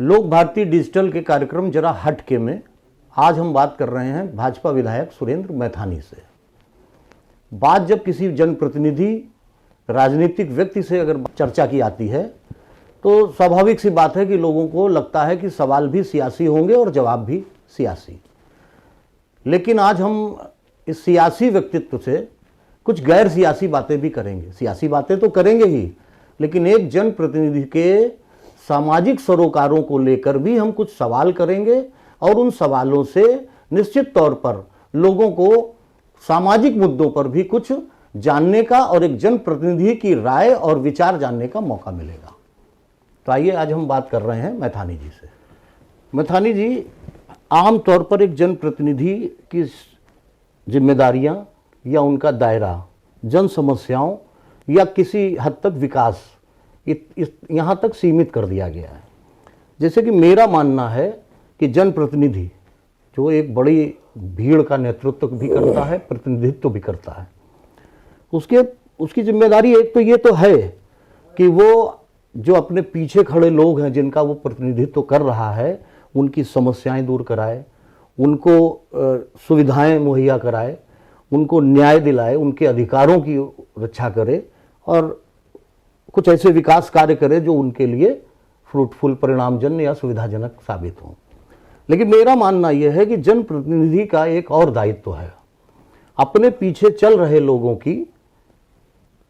लोक भारती डिजिटल के कार्यक्रम जरा हटके में आज हम बात कर रहे हैं भाजपा विधायक सुरेंद्र मैथानी से। बात जब किसी जनप्रतिनिधि राजनीतिक व्यक्ति से अगर चर्चा की आती है तो स्वाभाविक सी बात है कि लोगों को लगता है कि सवाल भी सियासी होंगे और जवाब भी सियासी। लेकिन आज हम इस सियासी व्यक्तित्व से कुछ गैर सियासी बातें भी करेंगे। सियासी बातें तो करेंगे ही, लेकिन एक जनप्रतिनिधि के सामाजिक सरोकारों को लेकर भी हम कुछ सवाल करेंगे और उन सवालों से निश्चित तौर पर लोगों को सामाजिक मुद्दों पर भी कुछ जानने का और एक जनप्रतिनिधि की राय और विचार जानने का मौका मिलेगा। तो आइए आज हम बात कर रहे हैं मैथानी जी से। मैथानी जी, आमतौर पर एक जनप्रतिनिधि की जिम्मेदारियां या उनका दायरा जन समस्याओं या किसी हद तक विकास यहाँ तक सीमित कर दिया गया है। जैसे कि मेरा मानना है कि जनप्रतिनिधि जो एक बड़ी भीड़ का नेतृत्व भी करता है, प्रतिनिधित्व भी करता है, उसकी जिम्मेदारी एक तो ये तो है कि वो जो अपने पीछे खड़े लोग हैं जिनका वो प्रतिनिधित्व कर रहा है उनकी समस्याएं दूर कराए, उनको सुविधाएं मुहैया कराए, उनको न्याय दिलाए, उनके अधिकारों की रक्षा करे और कुछ ऐसे विकास कार्य करे जो उनके लिए फ्रूटफुल, परिणामजन्य या सुविधाजनक साबित हों। लेकिन मेरा मानना यह है कि जनप्रतिनिधि का एक और दायित्व है, अपने पीछे चल रहे लोगों की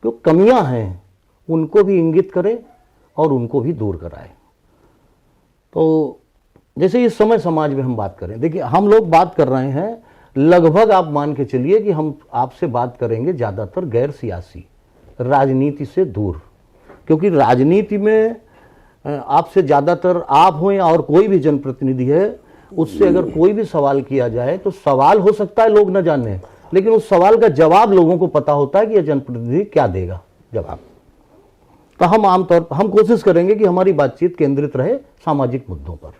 जो कमियां हैं उनको भी इंगित करे और उनको भी दूर कराए। तो जैसे इस समय समाज में हम बात करें, देखिए हम लोग बात कर रहे हैं, लगभग आप मान के चलिए कि हम आपसे बात करेंगे ज़्यादातर गैर सियासी, राजनीति से दूर, क्योंकि राजनीति में आपसे ज़्यादातर आप हो या और कोई भी जनप्रतिनिधि है, उससे अगर कोई भी सवाल किया जाए तो सवाल हो सकता है लोग न जाने, लेकिन उस सवाल का जवाब लोगों को पता होता है कि यह जनप्रतिनिधि क्या देगा जवाब। तो हम आमतौर पर हम कोशिश करेंगे कि हमारी बातचीत केंद्रित रहे सामाजिक मुद्दों पर।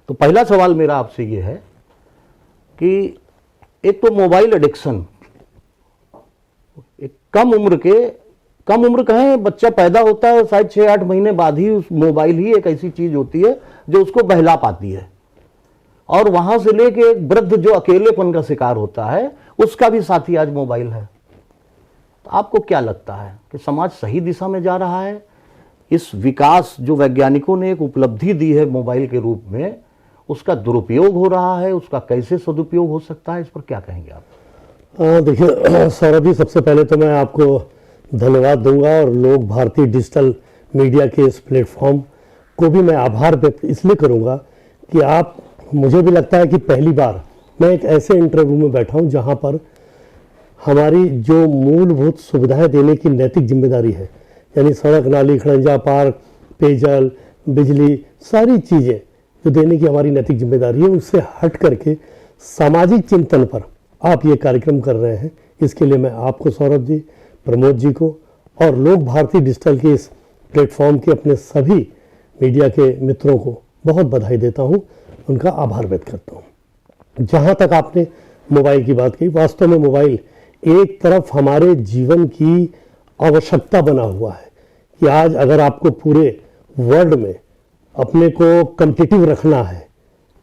तो पहला सवाल मेरा आपसे ये है कि एक तो मोबाइल एडिक्शन, एक कम उम्र कहें, बच्चा पैदा होता है शायद 6-8 महीने बाद ही उस मोबाइल ही एक ऐसी चीज होती है जो उसको बहला पाती है, और वहां से लेके एक वृद्ध जो अकेलेपन का शिकार होता है उसका भी साथी आज मोबाइल है। तो आपको क्या लगता है कि समाज सही दिशा में जा रहा है? इस विकास जो वैज्ञानिकों ने एक उपलब्धि दी है मोबाइल के रूप में, उसका दुरुपयोग हो रहा है, उसका कैसे सदुपयोग हो सकता है, इस पर क्या कहेंगे आप? देखिए सौरभ जी, सबसे पहले तो मैं आपको धन्यवाद दूंगा और लोक भारती डिजिटल मीडिया के इस प्लेटफॉर्म को भी मैं आभार व्यक्त इसलिए करूंगा कि आप, मुझे भी लगता है कि पहली बार मैं एक ऐसे इंटरव्यू में बैठा हूं जहां पर हमारी जो मूलभूत सुविधाएं देने की नैतिक जिम्मेदारी है, यानी सड़क, नाली, खड़ंजा, पार्क, पेयजल, बिजली, सारी चीज़ें जो देने की हमारी नैतिक जिम्मेदारी है, उससे हट करके सामाजिक चिंतन पर आप ये कार्यक्रम कर रहे हैं। इसके लिए मैं आपको, सौरभ जी, प्रमोद जी को और लोक भारती डिजिटल के इस प्लेटफॉर्म के अपने सभी मीडिया के मित्रों को बहुत बधाई देता हूं, उनका आभार व्यक्त करता हूं। जहां तक आपने मोबाइल की बात की, वास्तव में मोबाइल एक तरफ हमारे जीवन की आवश्यकता बना हुआ है कि आज अगर आपको पूरे वर्ल्ड में अपने को कॉम्पिटिटिव रखना है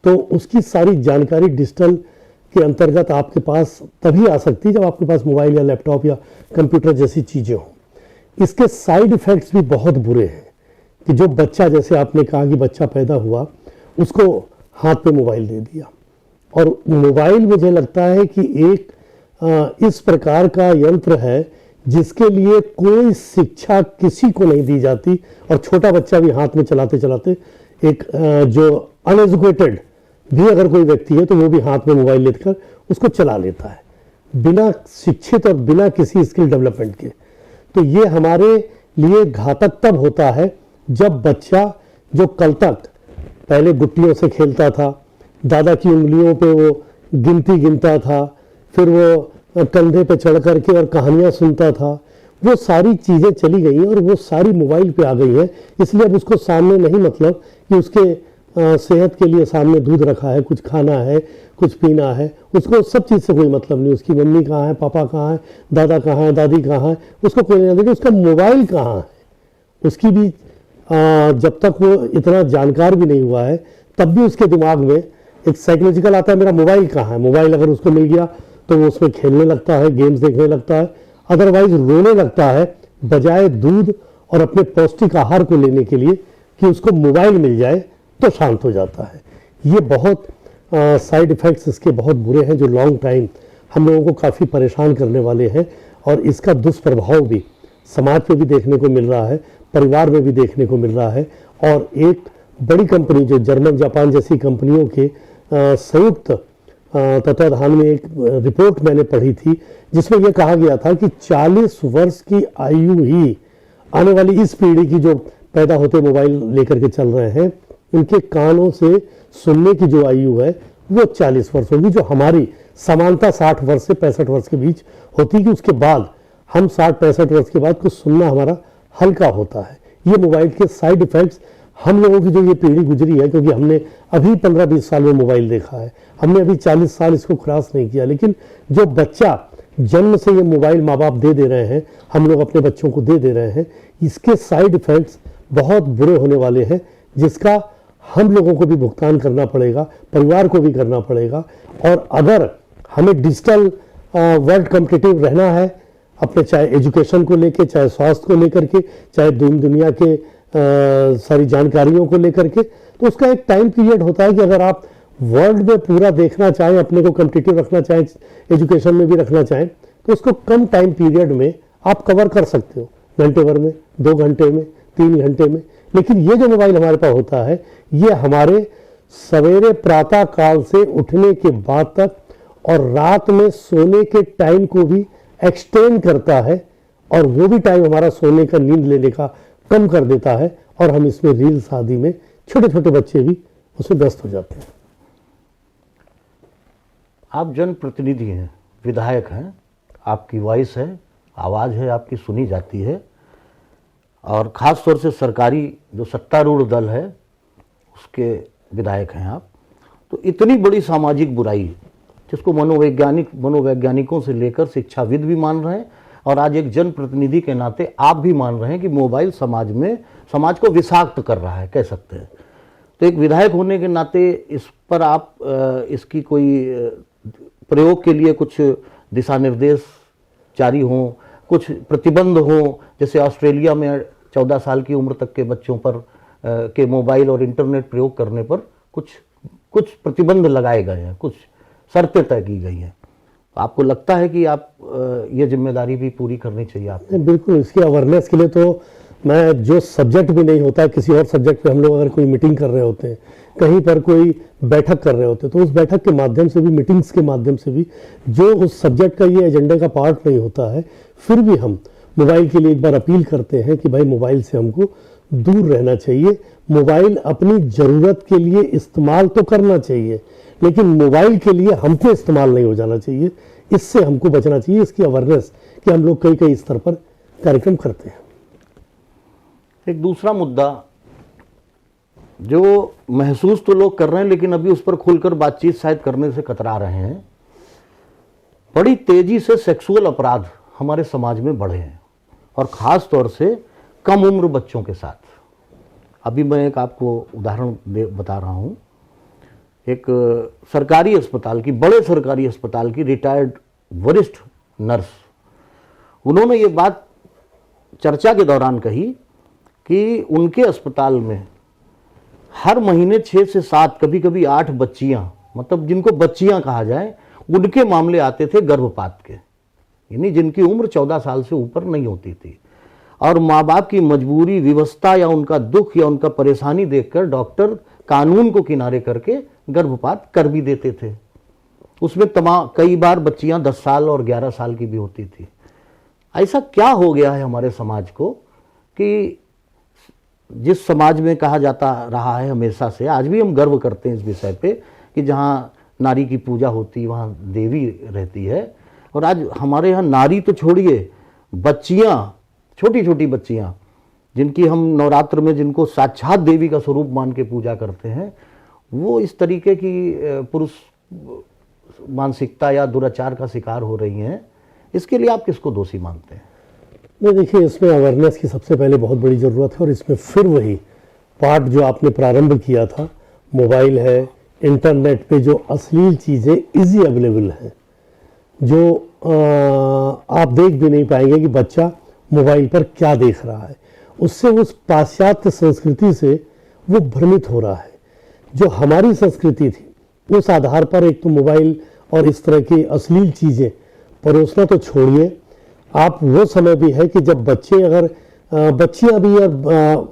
तो उसकी सारी जानकारी डिजिटल के अंतर्गत आपके पास तभी आ सकती है जब आपके पास मोबाइल या लैपटॉप या कंप्यूटर जैसी चीज़ें हों। इसके साइड इफ़ेक्ट्स भी बहुत बुरे हैं कि जो बच्चा, जैसे आपने कहा कि बच्चा पैदा हुआ, उसको हाथ पे मोबाइल दे दिया, और मोबाइल मुझे लगता है कि एक इस प्रकार का यंत्र है जिसके लिए कोई शिक्षा किसी को नहीं दी जाती, और छोटा बच्चा भी हाथ में चलाते चलाते एक जो अनएजुकेटेड भी अगर कोई व्यक्ति है तो वो भी हाथ में मोबाइल लेकर उसको चला लेता है बिना शिक्षित और बिना किसी स्किल डेवलपमेंट के। तो ये हमारे लिए घातक तब होता है जब बच्चा, जो कल तक पहले गुट्टियों से खेलता था, दादा की उंगलियों पे वो गिनती गिनता था, फिर वो कंधे पे चढ़ करके और कहानियां सुनता था, वो सारी चीज़ें चली गई और वो सारी मोबाइल पे आ गई है। इसलिए अब उसको सामने नहीं, मतलब कि उसके सेहत के लिए सामने दूध रखा है, कुछ खाना है, कुछ पीना है, उसको सब चीज़ से कोई मतलब नहीं। उसकी मम्मी कहाँ है, पापा कहाँ है, दादा कहाँ है, दादी कहाँ है, उसको कोई नहीं, देखिए उसका मोबाइल कहाँ है, उसकी भी जब तक वो इतना जानकार भी नहीं हुआ है तब भी उसके दिमाग में एक साइकोलॉजिकल आता है, मेरा मोबाइल कहाँ है। मोबाइल अगर उसको मिल गया तो वो उसमें खेलने लगता है, गेम्स देखने लगता है, अदरवाइज रोने लगता है, बजाय दूध और अपने पौष्टिक आहार को लेने के लिए कि उसको मोबाइल मिल जाए तो शांत हो जाता है। ये बहुत साइड इफ़ेक्ट्स इसके बहुत बुरे हैं जो लॉन्ग टाइम हम लोगों को काफ़ी परेशान करने वाले हैं, और इसका दुष्प्रभाव भी समाज पे भी देखने को मिल रहा है, परिवार में भी देखने को मिल रहा है। और एक बड़ी कंपनी जो जर्मन जापान जैसी कंपनियों के संयुक्त तत्वाधान में एक रिपोर्ट मैंने पढ़ी थी जिसमें यह कहा गया था कि 40 वर्ष की आयु ही आने वाली इस पीढ़ी की जो पैदा होते मोबाइल लेकर के चल रहे हैं, उनके कानों से सुनने की जो आयु है वो 40 वर्ष होगी, जो हमारी समानता 60 वर्ष से 65 वर्ष के बीच होती है कि उसके बाद हम 60-65 वर्ष के बाद कुछ सुनना हमारा हल्का होता है। ये मोबाइल के साइड इफ़ेक्ट्स हम लोगों की जो ये पीढ़ी गुजरी है, क्योंकि हमने अभी 15-20 साल में मोबाइल देखा है, हमने अभी 40 साल इसको क्रॉस नहीं किया, लेकिन जो बच्चा जन्म से ये मोबाइल माँ बाप दे रहे हैं, हम लोग अपने बच्चों को दे रहे हैं, इसके साइड इफ़ेक्ट्स बहुत बुरे होने वाले हैं, जिसका हम लोगों को भी भुगतान करना पड़ेगा, परिवार को भी करना पड़ेगा। और अगर हमें डिजिटल वर्ल्ड कॉम्पिटिटिव रहना है, अपने चाहे एजुकेशन को लेके, चाहे स्वास्थ्य को लेकर के, चाहे दुनिया के सारी जानकारियों को लेकर के, तो उसका एक टाइम पीरियड होता है कि अगर आप वर्ल्ड में पूरा देखना चाहें, अपने को कॉम्पिटिटिव रखना चाहें, एजुकेशन में भी रखना चाहें, तो उसको कम टाइम पीरियड में आप कवर कर सकते हो, घंटे भर में, 2 घंटे में, 3 घंटे में। लेकिन ये जो मोबाइल हमारे पास होता है, ये हमारे सवेरे प्रातः काल से उठने के बाद तक और रात में सोने के टाइम को भी एक्सटेंड करता है, और वो भी टाइम हमारा सोने का, नींद लेने का कम कर देता है, और हम इसमें रील्स आदि में, छोटे छोटे बच्चे भी उसमें व्यस्त हो जाते हैं। आप जनप्रतिनिधि हैं, विधायक हैं, आपकी वॉइस है, आवाज़ है, आपकी सुनी जाती है, और ख़ास तौर से सरकारी जो सत्तारूढ़ दल है उसके विधायक हैं आप। तो इतनी बड़ी सामाजिक बुराई जिसको मनोवैज्ञानिकों से लेकर शिक्षाविद भी मान रहे हैं, और आज एक जनप्रतिनिधि के नाते आप भी मान रहे हैं कि मोबाइल समाज को विषाक्त कर रहा है, कह सकते हैं। तो एक विधायक होने के नाते इस पर आप इसकी कोई प्रयोग के लिए कुछ दिशा निर्देश जारी हों, कुछ प्रतिबंध हों, जैसे ऑस्ट्रेलिया में 14 साल की उम्र तक के बच्चों पर के मोबाइल और इंटरनेट प्रयोग करने पर कुछ प्रतिबंध लगाए गए हैं, कुछ शर्तें तय की गई हैं। आपको लगता है कि आप ये जिम्मेदारी भी पूरी करनी चाहिए आपको? बिल्कुल, इसकी अवेयरनेस के लिए तो मैं, जो सब्जेक्ट भी नहीं होता है, किसी और सब्जेक्ट पे हम लोग अगर कोई मीटिंग कर रहे होते हैं, कहीं पर कोई बैठक कर रहे होते हैं, तो उस बैठक के माध्यम से भी, मीटिंग्स के माध्यम से भी, जो उस सब्जेक्ट का ये एजेंडे का पार्ट नहीं होता है, फिर भी हम मोबाइल के लिए एक बार अपील करते हैं कि भाई मोबाइल से हमको दूर रहना चाहिए। मोबाइल अपनी ज़रूरत के लिए इस्तेमाल तो करना चाहिए, लेकिन मोबाइल के लिए हमको इस्तेमाल नहीं हो जाना चाहिए, इससे हमको बचना चाहिए। इसकी अवेयरनेस कि हम लोग कई स्तर पर कार्यक्रम करते हैं। एक दूसरा मुद्दा जो महसूस तो लोग कर रहे हैं, लेकिन अभी उस पर खुलकर बातचीत शायद करने से कतरा रहे हैं, बड़ी तेजी से सेक्सुअल अपराध हमारे समाज में बढ़े हैं, और ख़ास तौर से कम उम्र बच्चों के साथ। अभी मैं एक आपको उदाहरण बता रहा हूँ। एक सरकारी अस्पताल की, बड़े सरकारी अस्पताल की रिटायर्ड वरिष्ठ नर्स, उन्होंने ये बात चर्चा के दौरान कही कि उनके अस्पताल में हर महीने 6 से 7, कभी कभी 8 बच्चियां, मतलब जिनको बच्चियां कहा जाए, उनके मामले आते थे गर्भपात के, यानी जिनकी उम्र 14 साल से ऊपर नहीं होती थी। और माँ बाप की मजबूरी, विवशता या उनका दुख या उनका परेशानी देखकर डॉक्टर कानून को किनारे करके गर्भपात कर भी देते थे। उसमें कई बार बच्चियां 10 साल और 11 साल की भी होती थी। ऐसा क्या हो गया है हमारे समाज को कि जिस समाज में कहा जाता रहा है हमेशा से, आज भी हम गर्व करते हैं इस विषय पे कि जहाँ नारी की पूजा होती वहाँ देवी रहती है, और आज हमारे यहाँ नारी तो छोड़िए, बच्चियाँ, छोटी छोटी बच्चियाँ जिनकी हम नवरात्र में, जिनको साक्षात देवी का स्वरूप मान के पूजा करते हैं, वो इस तरीके की पुरुष मानसिकता या दुराचार का शिकार हो रही हैं। इसके लिए आप किसको दोषी मानते हैं? नहीं, देखिए, इसमें अवेयरनेस की सबसे पहले बहुत बड़ी ज़रूरत है और इसमें फिर वही पार्ट जो आपने प्रारंभ किया था, मोबाइल है, इंटरनेट पे जो अश्लील चीज़ें इजी अवेलेबल हैं, जो आप देख भी नहीं पाएंगे कि बच्चा मोबाइल पर क्या देख रहा है, उससे उस पाश्चात्य संस्कृति से वो भ्रमित हो रहा है। जो हमारी संस्कृति थी उस आधार पर एक तो मोबाइल और इस तरह की अश्लील चीज़ें परोसना तो छोड़िए, आप वो समय भी है कि जब बच्चे अगर बच्चियां भी और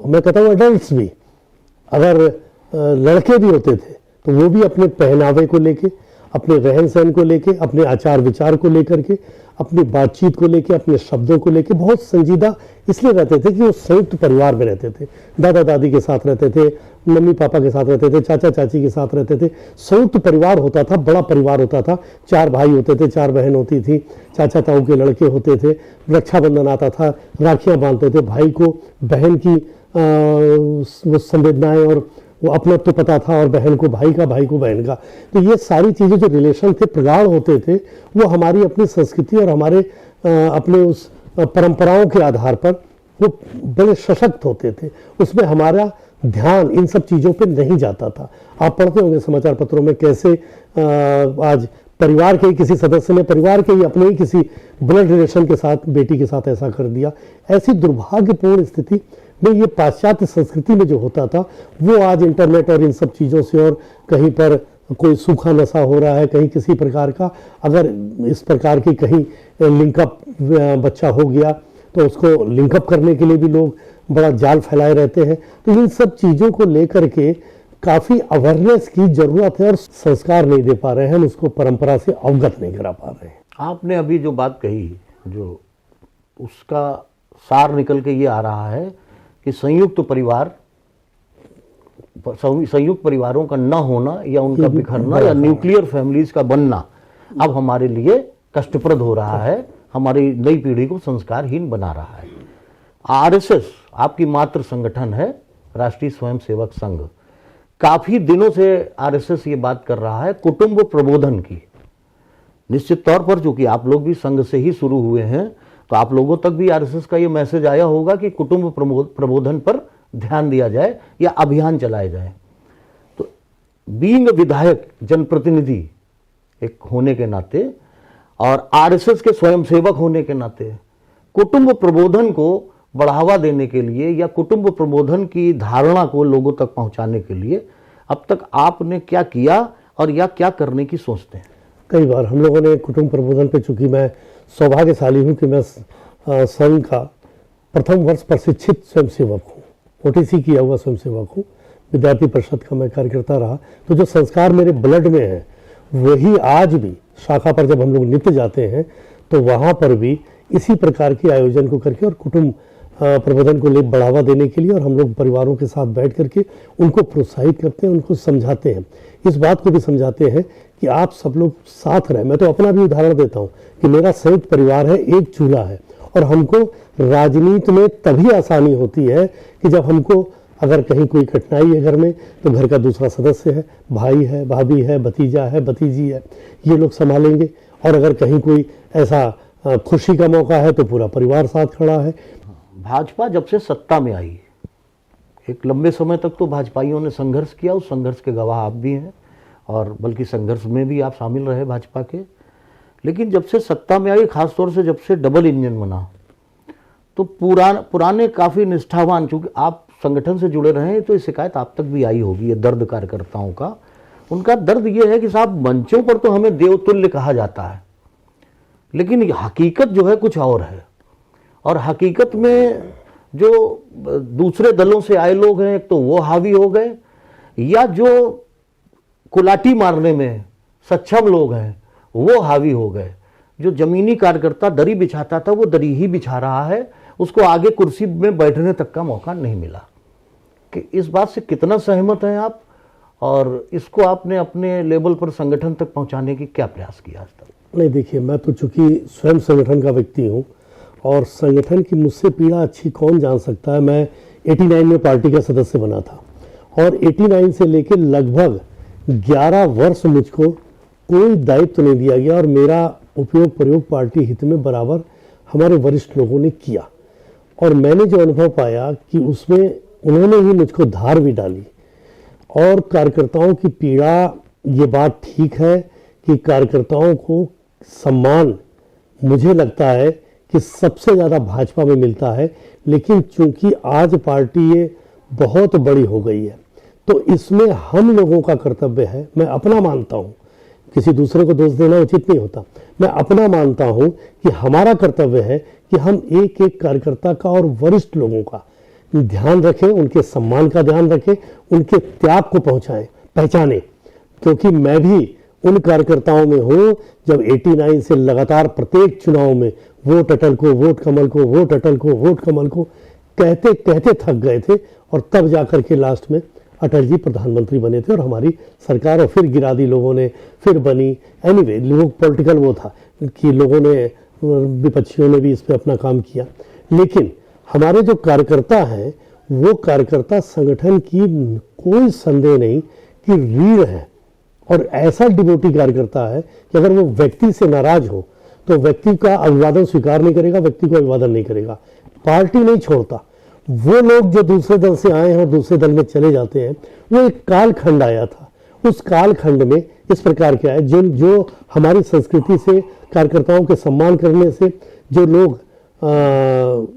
मैं कहता हूँ एडल्ट्स भी, अगर लड़के भी होते थे तो वो भी अपने पहनावे को लेके, अपने रहन सहन को लेके, अपने आचार विचार को लेकर के, अपनी बातचीत को लेके, अपने शब्दों को लेके बहुत संजीदा इसलिए रहते थे कि वो संयुक्त परिवार में रहते थे, दादा दादी के साथ रहते थे, मम्मी पापा के साथ रहते थे, चाचा चाची के साथ रहते थे, संयुक्त परिवार होता था, बड़ा परिवार होता था, 4 भाई होते थे, 4 बहन होती थी, चाचा ताऊ के लड़के होते थे, रक्षाबंधन आता था, राखियां बांधते थे, भाई को बहन की वो संवेदनाएं और वो अपनत्व तो पता था, और बहन को भाई का, भाई को बहन का। तो ये सारी चीज़ें जो रिलेशन थे, प्रगाढ़ होते थे, वो हमारी अपनी संस्कृति और हमारे अपने उस परंपराओं के आधार पर वो बड़े सशक्त होते थे। उसमें हमारा ध्यान इन सब चीज़ों पे नहीं जाता था। आप पढ़ते होंगे समाचार पत्रों में कैसे आज परिवार के ही किसी सदस्य ने परिवार के ही अपने ही किसी ब्लड रिलेशन के साथ बेटी के साथ ऐसा कर दिया। ऐसी दुर्भाग्यपूर्ण स्थिति में ये पाश्चात्य संस्कृति में जो होता था वो आज इंटरनेट और इन सब चीज़ों से, और कहीं पर कोई सूखा नशा हो रहा है, कहीं किसी प्रकार का अगर इस प्रकार की कहीं लिंकअप बच्चा हो गया तो उसको लिंकअप करने के लिए भी लोग बड़ा जाल फैलाए रहते हैं। तो इन सब चीज़ों को लेकर के काफ़ी अवेयरनेस की ज़रूरत है और संस्कार नहीं दे पा रहे हैं, हम उसको परंपरा से अवगत नहीं करा पा रहे हैं। आपने अभी जो बात कही, जो उसका सार निकल के ये आ रहा है कि संयुक्त परिवारों का न होना या उनका बिखरना या न्यूक्लियर फैमिलीज का बनना अब हमारे लिए कष्टप्रद हो रहा है, हमारी नई पीढ़ी को संस्कारहीन बना रहा है। आरएसएस आपकी मात्र संगठन है, राष्ट्रीय स्वयंसेवक संघ, काफी दिनों से आरएसएस ये बात कर रहा है कुटुंब प्रबोधन की। निश्चित तौर पर चूंकि आप लोग भी संघ से ही शुरू हुए हैं तो आप लोगों तक भी आरएसएस का ये मैसेज आया होगा कि कुटुंब प्रबोधन पर ध्यान दिया जाए या अभियान चलाए जाए। तो बीइंग विधायक, जनप्रतिनिधि एक होने के नाते और आरएसएस के स्वयंसेवक होने के नाते कुटुंब प्रबोधन को बढ़ावा देने के लिए या कुटुंब प्रबोधन की धारणा को लोगों तक पहुंचाने के लिए अब तक आपने क्या किया और या क्या करने की सोचते हैं? कई बार हम लोगों ने कुटुंब प्रबोधन पे, चूंकि मैं सौभाग्यशाली हूं कि मैं संघ का प्रथम वर्ष प्रशिक्षित स्वयंसेवक हूँ, ओटीसी किया हुआ स्वयंसेवक हूँ, विद्यार्थी परिषद का मैं कार्यकर्ता रहा, तो जो संस्कार मेरे ब्लड में है वही आज भी शाखा पर जब हम लोग नित्य जाते हैं तो वहाँ पर भी इसी प्रकार के आयोजन को करके और कुटुंब प्रबोधन को ले बढ़ावा देने के लिए, और हम लोग परिवारों के साथ बैठ करके उनको प्रोत्साहित करते हैं, उनको समझाते हैं, इस बात को भी समझाते हैं कि आप सब लोग साथ रहें। मैं तो अपना भी उदाहरण देता हूँ कि मेरा संयुक्त परिवार है, एक चूल्हा है, और हमको राजनीति में तभी आसानी होती है कि जब हमको अगर कहीं कोई कठिनाई है घर में तो घर का दूसरा सदस्य है, भाई है, भाभी है, भतीजा है, भतीजी है, ये लोग संभालेंगे, और अगर कहीं कोई ऐसा खुशी का मौका है तो पूरा परिवार साथ खड़ा है। भाजपा जब से सत्ता में आई, एक लंबे समय तक तो भाजपाइयों ने संघर्ष किया, उस संघर्ष के गवाह आप भी हैं, और बल्कि संघर्ष में भी आप शामिल रहे भाजपा के। लेकिन जब से सत्ता में आई, खासतौर से जब से डबल इंजन बना, तो पुराने काफ़ी निष्ठावान, चूँकि आप संगठन से जुड़े रहे हैं तो ये शिकायत आप तक भी आई होगी, ये दर्द कार्यकर्ताओं का। उनका दर्द ये है कि साहब मंचों पर तो हमें देवतुल्य कहा जाता है, लेकिन हकीकत जो है कुछ और है, और हकीकत में जो दूसरे दलों से आए लोग हैं तो वो हावी हो गए, या जो कुलाटी मारने में सक्षम लोग हैं वो हावी हो गए। जो जमीनी कार्यकर्ता दरी बिछाता था वो दरी ही बिछा रहा है, उसको आगे कुर्सी में बैठने तक का मौका नहीं मिला। कि इस बात से कितना सहमत हैं आप, और इसको आपने अपने लेवल पर संगठन तक पहुंचाने की क्या प्रयास किया आज तक? नहीं, देखिए, मैं तो चूंकि स्वयं संगठन का व्यक्ति हूँ और संगठन की मुझसे पीड़ा अच्छी कौन जान सकता है। मैं 89 में पार्टी का सदस्य बना था, और 89 से लेकर लगभग 11 वर्ष मुझको कोई दायित्व तो नहीं दिया गया, और मेरा उपयोग प्रयोग पार्टी हित में बराबर हमारे वरिष्ठ लोगों ने किया। और मैंने जो अनुभव पाया कि उसमें उन्होंने ही मुझको धार भी डाली। और कार्यकर्ताओं की पीड़ा, ये बात ठीक है कि कार्यकर्ताओं को सम्मान मुझे लगता है कि सबसे ज़्यादा भाजपा में मिलता है, लेकिन चूंकि आज पार्टी ये बहुत बड़ी हो गई है तो इसमें हम लोगों का कर्तव्य है, मैं अपना मानता हूँ, किसी दूसरे को दोष देना उचित नहीं होता, मैं अपना मानता हूँ कि हमारा कर्तव्य है कि हम एक एक कार्यकर्ता का और वरिष्ठ लोगों का ध्यान रखें, उनके सम्मान का ध्यान रखें, उनके त्याग को पहचानें। क्योंकि मैं भी उन कार्यकर्ताओं में हूँ जब 89 से लगातार प्रत्येक चुनाव में वोट अटल को, वोट कमल को, वोट अटल को, वोट कमल को कहते कहते थक गए थे और तब जाकर के लास्ट में अटल जी प्रधानमंत्री बने थे और हमारी सरकार, और फिर गिरा दी लोगों ने, फिर बनी। एनीवे, लोग पॉलिटिकल वो था कि लोगों ने, विपक्षियों ने भी इस पर अपना काम किया। लेकिन हमारे जो कार्यकर्ता हैं वो कार्यकर्ता संगठन की कोई संदेह नहीं कि रीढ़ है, और ऐसा डिवोटी कार्यकर्ता है कि अगर वो व्यक्ति से नाराज हो तो व्यक्ति का अभिवादन स्वीकार नहीं करेगा, व्यक्ति को अभिवादन नहीं करेगा, पार्टी नहीं छोड़ता। वो लोग जो दूसरे दल से आए हैं और दूसरे दल में चले जाते हैं, वो एक कालखंड आया था। उस कालखंड में इस प्रकार के आए जो हमारी संस्कृति से, कार्यकर्ताओं के सम्मान करने से जो लोग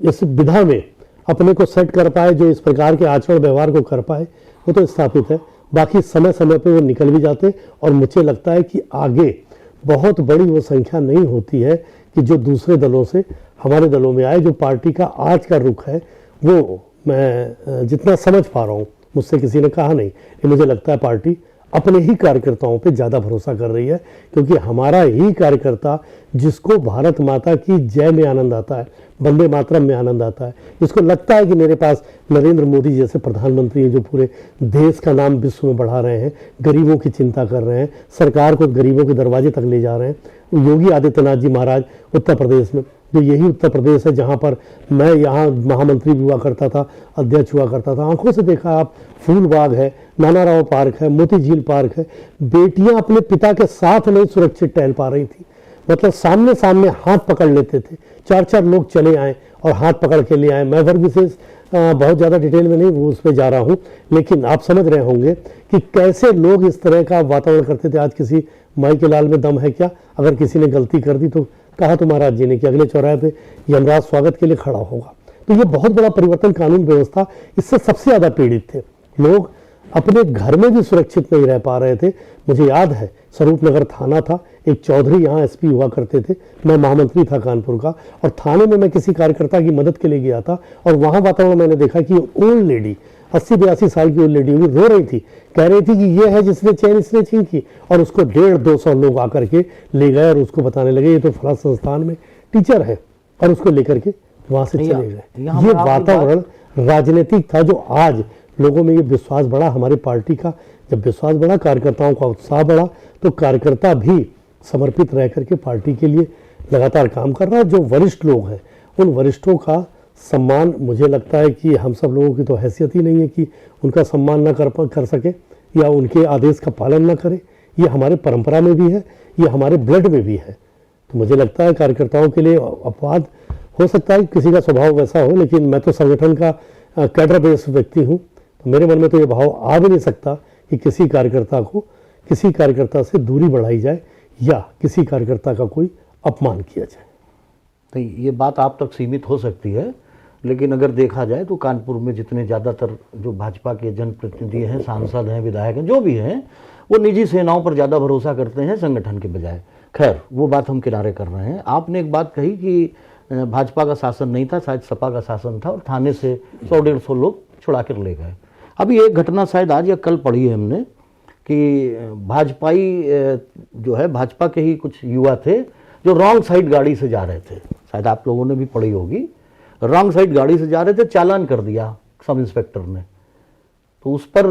इस विधा में अपने को सेट कर पाए, जो इस प्रकार के आचरण व्यवहार को कर पाए, वो तो स्थापित है। बाकी समय समय पे वो निकल भी जाते, और मुझे लगता है कि आगे बहुत बड़ी वो संख्या नहीं होती है कि जो दूसरे दलों से हमारे दलों में आए। जो पार्टी का आज का रुख है वो मैं जितना समझ पा रहा हूँ, मुझसे किसी ने कहा नहीं, कि मुझे लगता है पार्टी अपने ही कार्यकर्ताओं पे ज़्यादा भरोसा कर रही है, क्योंकि हमारा ही कार्यकर्ता जिसको भारत माता की जय में आनंद आता है, वंदे मातरम में आनंद आता है, जिसको लगता है कि मेरे पास नरेंद्र मोदी जैसे प्रधानमंत्री हैं जो पूरे देश का नाम विश्व में बढ़ा रहे हैं, गरीबों की चिंता कर रहे हैं, सरकार को गरीबों के दरवाजे तक ले जा रहे हैं। योगी आदित्यनाथ जी महाराज उत्तर प्रदेश में, जो यही उत्तर प्रदेश है जहाँ पर मैं यहाँ महामंत्री भी हुआ करता था, अध्यक्ष हुआ करता था, आंखों से देखा आप, फूल बाग है, नाना राव पार्क है, मोती झील पार्क है, बेटियां अपने पिता के साथ नहीं सुरक्षित टहल पा रही थी, मतलब सामने सामने हाथ पकड़ लेते थे, 4-4 लोग चले आए और हाथ पकड़ के ले आए। मैं वर्ग विशेष बहुत ज़्यादा डिटेल में नहीं वो उस पर जा रहा हूँ, लेकिन आप समझ रहे होंगे कि कैसे लोग इस तरह का वातावरण करते थे। आज किसी माई के लाल में दम है क्या? अगर किसी ने गलती कर दी तो कहा तो महाराज जी ने कि अगले चौराहे पे यमराज स्वागत के लिए खड़ा होगा। तो ये बहुत बड़ा परिवर्तन, कानून व्यवस्था इससे सबसे ज़्यादा पीड़ित थे लोग, अपने घर में भी सुरक्षित नहीं रह पा रहे थे। मुझे याद है स्वरूपनगर थाना था, एक चौधरी यहाँ एसपी हुआ करते थे, मैं महामंत्री था कानपुर का, और थाने में मैं किसी कार्यकर्ता की मदद के लिए गया था, और वहाँ वातावरण मैंने देखा कि ओल्ड लेडी, 80-82 साल की ओल्ड लेडी हुई, रो रही थी, कह रही थी कि ये है जिसने चैन इसने छीन की, और उसको 150-200 लोग आकर के ले गए और उसको बताने लगे ये तो फला संस्थान में टीचर है, और उसको लेकर के वहाँ से चले गए। ये वातावरण राजनीतिक था, जो आज लोगों में ये विश्वास बढ़ा हमारी पार्टी का। जब विश्वास बढ़ा, कार्यकर्ताओं का उत्साह बढ़ा, तो कार्यकर्ता भी समर्पित रह करके पार्टी के लिए लगातार काम कर रहा है। जो वरिष्ठ लोग हैं, उन वरिष्ठों का सम्मान, मुझे लगता है कि हम सब लोगों की तो हैसियत ही नहीं है कि उनका सम्मान न कर सके या उनके आदेश का पालन न करें। ये हमारे परंपरा में भी है, ये हमारे ब्लड में भी है। तो मुझे लगता है कार्यकर्ताओं के लिए अपवाद हो सकता है, किसी का स्वभाव वैसा हो, लेकिन मैं तो संगठन का कैडर बेस्ड व्यक्ति हूँ, तो मेरे मन में तो ये भाव आ भी नहीं सकता कि किसी कार्यकर्ता से दूरी बढ़ाई जाए या किसी कार्यकर्ता का कोई अपमान किया जाए। तो ये बात आप तक सीमित हो सकती है, लेकिन अगर देखा जाए तो कानपुर में जितने ज़्यादातर जो भाजपा के जनप्रतिनिधि हैं, सांसद हैं, विधायक हैं, जो भी हैं, वो निजी सेनाओं पर ज़्यादा भरोसा करते हैं संगठन के बजाय। खैर, वो बात हम किनारे कर रहे हैं। आपने एक बात कही कि भाजपा का शासन नहीं था, शायद सपा का शासन था, और थाने से 100-150 लोग छुड़ा कर ले गए। अभी एक घटना शायद आज या कल पढ़ी है हमने कि भाजपाई जो है, भाजपा के ही कुछ युवा थे जो रॉन्ग साइड गाड़ी से जा रहे थे, शायद आप लोगों ने भी पढ़ी होगी, रॉन्ग साइड गाड़ी से जा रहे थे, चालान कर दिया सब इंस्पेक्टर ने। तो उस पर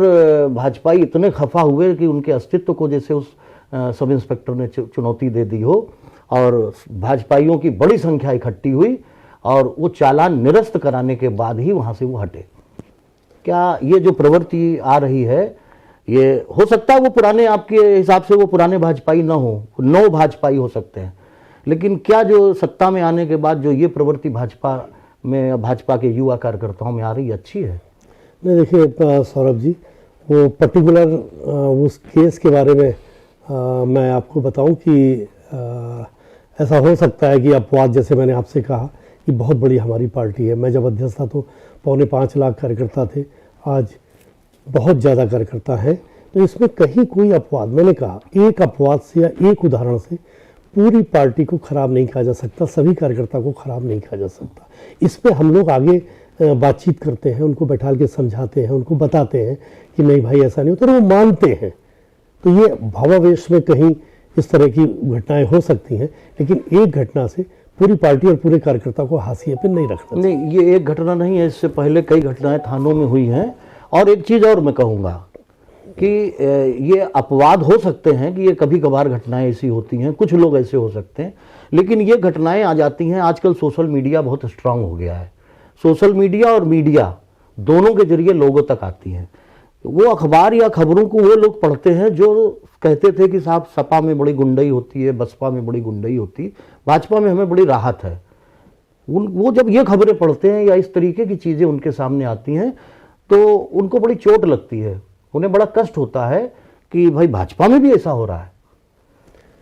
भाजपाई इतने खफा हुए कि उनके अस्तित्व को जैसे उस सब इंस्पेक्टर ने चुनौती दे दी हो, और भाजपाइयों की बड़ी संख्या इकट्ठी हुई और वो चालान निरस्त कराने के बाद ही वहाँ से वो हटे। क्या ये जो प्रवृत्ति आ रही है, ये हो सकता है वो पुराने, आपके हिसाब से वो पुराने भाजपाई ना हो, नौ भाजपाई हो सकते हैं, लेकिन क्या जो सत्ता में आने के बाद जो ये प्रवृत्ति भाजपा में भाजपा के युवा कार्यकर्ताओं में आ रही अच्छी है? नहीं, देखिए सौरभ जी, वो पर्टिकुलर उस केस के बारे में मैं आपको बताऊं कि ऐसा हो सकता है कि अपवाद, जैसे मैंने आपसे कहा कि बहुत बड़ी हमारी पार्टी है। मैं जब अध्यक्ष था तो 4.25 लाख कार्यकर्ता थे, आज बहुत ज़्यादा कार्यकर्ता हैं। तो इसमें कहीं कोई अपवाद, मैंने कहा एक अपवाद से या एक उदाहरण से पूरी पार्टी को खराब नहीं कहा जा सकता, सभी कार्यकर्ता को खराब नहीं कहा जा सकता। इस पर हम लोग आगे बातचीत करते हैं, उनको बैठाल के समझाते हैं, उनको बताते हैं कि नहीं भाई ऐसा नहीं होता, और वो मानते हैं। तो ये भावावेश में कहीं इस तरह की घटनाएं हो सकती हैं, लेकिन एक घटना से पूरी पार्टी और पूरे कार्यकर्ता को हाशिए पे नहीं रखना। नहीं, ये एक घटना नहीं है, इससे पहले कई घटनाएं थानों में हुई हैं। और एक चीज़ और मैं कहूँगा कि ये अपवाद हो सकते हैं कि ये कभी कभार घटनाएं ऐसी होती हैं, कुछ लोग ऐसे हो सकते हैं, लेकिन ये घटनाएं आ जाती हैं। आजकल सोशल मीडिया बहुत स्ट्रांग हो गया है। सोशल मीडिया और मीडिया दोनों के जरिए लोगों तक आती हैं। वो अखबार या खबरों को वो लोग पढ़ते हैं जो कहते थे कि साहब सपा में बड़ी गुंडई होती है, बसपा में बड़ी गुंडई होती है, भाजपा में हमें बड़ी राहत है। वो जब ये खबरें पढ़ते हैं या इस तरीके की चीज़ें उनके सामने आती हैं तो उनको बड़ी चोट लगती है, उन्हें बड़ा कष्ट होता है कि भाई भाजपा में भी ऐसा हो रहा है।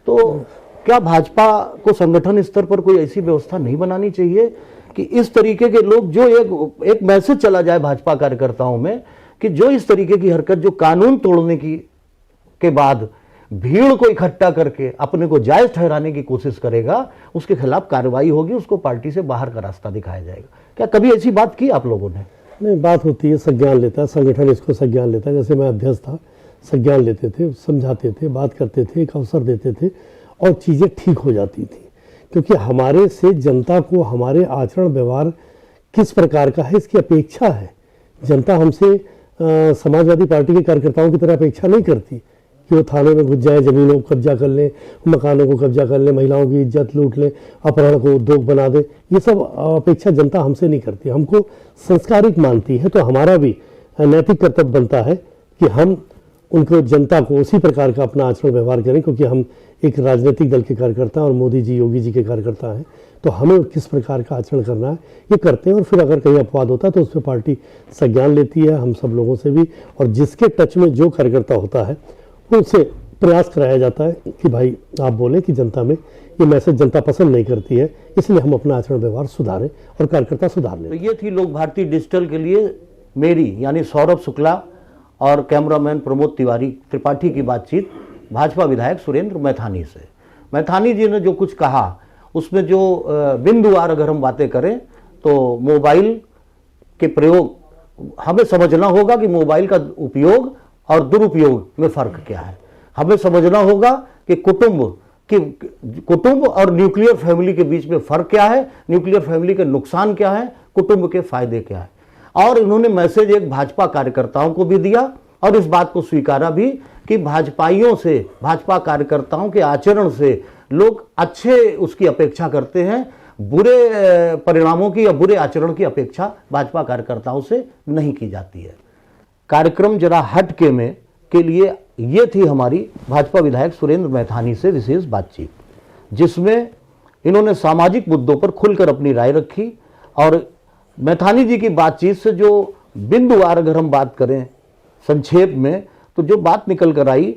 तो क्या भाजपा को संगठन स्तर पर कोई ऐसी व्यवस्था नहीं बनानी चाहिए कि इस तरीके के लोग, जो एक मैसेज चला जाए भाजपा कार्यकर्ताओं में कि जो इस तरीके की हरकत, जो कानून तोड़ने के बाद भीड़ को इकट्ठा करके अपने को जायज ठहराने की कोशिश करेगा, उसके खिलाफ कार्रवाई होगी, उसको पार्टी से बाहर का रास्ता दिखाया जाएगा। क्या कभी ऐसी बात की आप लोगों ने? नहीं, बात होती है, संज्ञान लेता है संगठन, इसको संज्ञान लेता है। जैसे मैं अध्यक्ष था, संज्ञान लेते थे, समझाते थे, बात करते थे, एक अवसर देते थे और चीज़ें ठीक हो जाती थी। क्योंकि हमारे से जनता को हमारे आचरण व्यवहार किस प्रकार का है इसकी अपेक्षा है। जनता हमसे समाजवादी पार्टी के कार्यकर्ताओं की तरह अपेक्षा नहीं करती कि वो थाने में घुस जाए, जमीनों को कब्जा कर लें, मकानों को कब्जा कर लें, महिलाओं की इज्जत लूट लें, अपहरण को उद्योग बना दे। ये सब अपेक्षा जनता हमसे नहीं करती, हमको संस्कारिक मानती है। तो हमारा भी नैतिक कर्तव्य बनता है कि हम उनको, जनता को उसी प्रकार का अपना आचरण व्यवहार करें, क्योंकि हम एक राजनीतिक दल के कार्यकर्ता और मोदी जी, योगी जी के कार्यकर्ता हैं। तो हमें किस प्रकार का आचरण करना है ये करते हैं। और फिर अगर कहीं अपवाद होता है तो उस पर पार्टी संज्ञान लेती है, हम सब लोगों से भी, और जिसके टच में जो कार्यकर्ता होता है उनसे प्रयास कराया जाता है कि भाई आप बोले कि जनता में ये मैसेज जनता पसंद नहीं करती है, इसलिए हम अपना आचरण व्यवहार सुधारें और कार्यकर्ता सुधार लें। तो ये थी लोक भारती डिजिटल के लिए मेरी, यानी सौरभ शुक्ला और कैमरामैन प्रमोद त्रिपाठी की बातचीत भाजपा विधायक सुरेंद्र मैथानी से। मैथानी जी ने जो कुछ कहा उसमें जो बिंदुवार अगर हम बातें करें तो मोबाइल के प्रयोग, हमें समझना होगा कि मोबाइल का उपयोग और दुरुपयोग में फर्क क्या है। हमें समझना होगा कि कुटुंब और न्यूक्लियर फैमिली के बीच में फर्क क्या है, न्यूक्लियर फैमिली के नुकसान क्या है, कुटुंब के फायदे क्या है। और इन्होंने मैसेज एक भाजपा कार्यकर्ताओं को भी दिया और इस बात को स्वीकारा भी कि भाजपाइयों से, भाजपा कार्यकर्ताओं के आचरण से लोग अच्छे उसकी अपेक्षा करते हैं, बुरे परिणामों की या बुरे आचरण की अपेक्षा भाजपा कार्यकर्ताओं से नहीं की जाती है। कार्यक्रम जरा हट के लिए ये थी हमारी भाजपा विधायक सुरेंद्र मैथानी से विशेष बातचीत, जिसमें इन्होंने सामाजिक मुद्दों पर खुलकर अपनी राय रखी। और मैथानी जी की बातचीत से जो बिंदुवार अगर हम बात करें संक्षेप में, तो जो बात निकल कर आई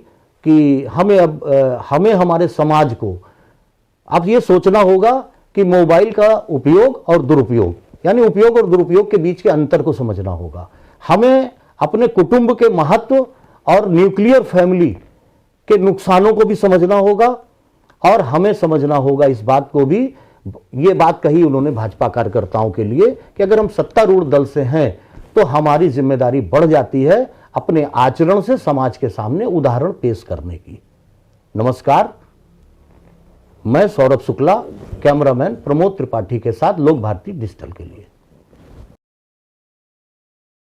कि हमें हमारे समाज को अब ये सोचना होगा कि मोबाइल का उपयोग और दुरुपयोग, यानी उपयोग और दुरुपयोग के बीच के अंतर को समझना होगा। हमें अपने कुटुंब के महत्व और न्यूक्लियर फैमिली के नुकसानों को भी समझना होगा और हमें समझना होगा इस बात को भी। ये बात कही उन्होंने भाजपा कार्यकर्ताओं के लिए कि अगर हम सत्तारूढ़ दल से हैं तो हमारी जिम्मेदारी बढ़ जाती है अपने आचरण से समाज के सामने उदाहरण पेश करने की। नमस्कार, मैं सौरभ शुक्ला, कैमरामैन प्रमोद त्रिपाठी के साथ लोक भारती डिजिटल के लिए।